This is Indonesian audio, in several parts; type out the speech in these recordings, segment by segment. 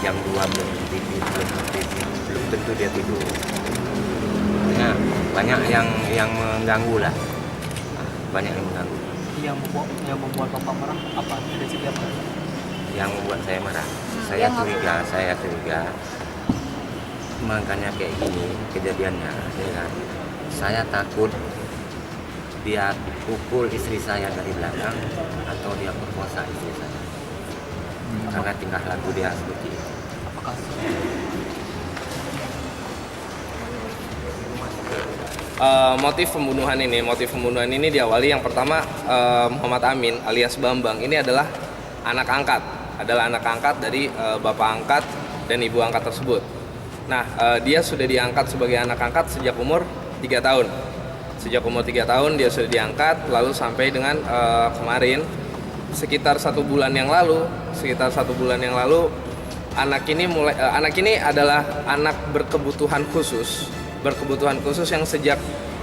jam 2 belum tentu dia tidur. Nah, banyak yang mengganggu lah. Banyak yang mengganggu. Yang membuat bapak marah apa? Dari segi apa? Yang membuat saya marah. yang Saya curiga. Makanya kayak gini kejadiannya, ya kan? Saya takut dia pukul istri saya dari belakang atau dia perkosa istri saya. Karena tingkah laku dia seperti itu. Apakah Motif pembunuhan ini diawali yang pertama, Muhammad Amin alias Bambang ini adalah anak angkat dari bapak angkat dan ibu angkat tersebut. Nah, dia sudah diangkat sebagai anak angkat sejak umur 3 tahun. Sejak umur 3 tahun dia sudah diangkat, lalu sampai dengan kemarin sekitar 1 bulan yang lalu, anak ini adalah anak berkebutuhan khusus yang sejak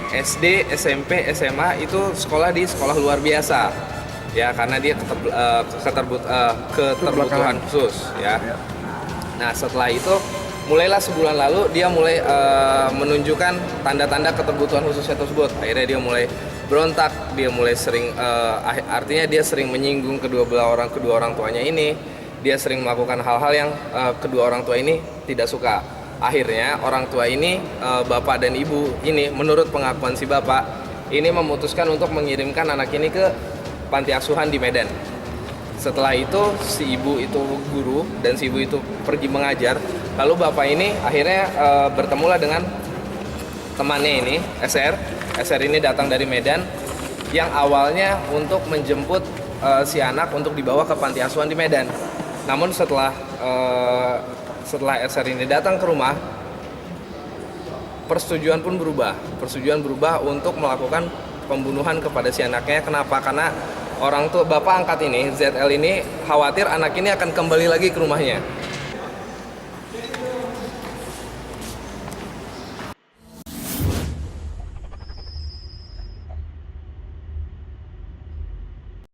SD, SMP, SMA itu sekolah di sekolah luar biasa, ya, karena dia keterbutuhan khusus, ya. Nah, setelah itu mulailah sebulan lalu dia mulai menunjukkan tanda-tanda keterbutuhan khususnya tersebut. Akhirnya dia mulai berontak, dia mulai sering artinya dia sering menyinggung kedua orang tuanya ini. Dia sering melakukan hal-hal yang kedua orang tua ini tidak suka. Akhirnya orang tua ini, bapak dan ibu ini, menurut pengakuan si bapak ini, memutuskan untuk mengirimkan anak ini ke panti asuhan di Medan. Setelah itu si ibu itu guru dan si ibu itu pergi mengajar. Lalu bapak ini akhirnya bertemulah dengan temannya ini, SR ini datang dari Medan yang awalnya untuk menjemput si anak untuk dibawa ke panti asuhan di Medan. Namun setelah SR ini datang ke rumah, persetujuan berubah untuk melakukan pembunuhan kepada si anaknya. Kenapa? Karena orang tua bapak angkat ini, ZL ini, khawatir anak ini akan kembali lagi ke rumahnya.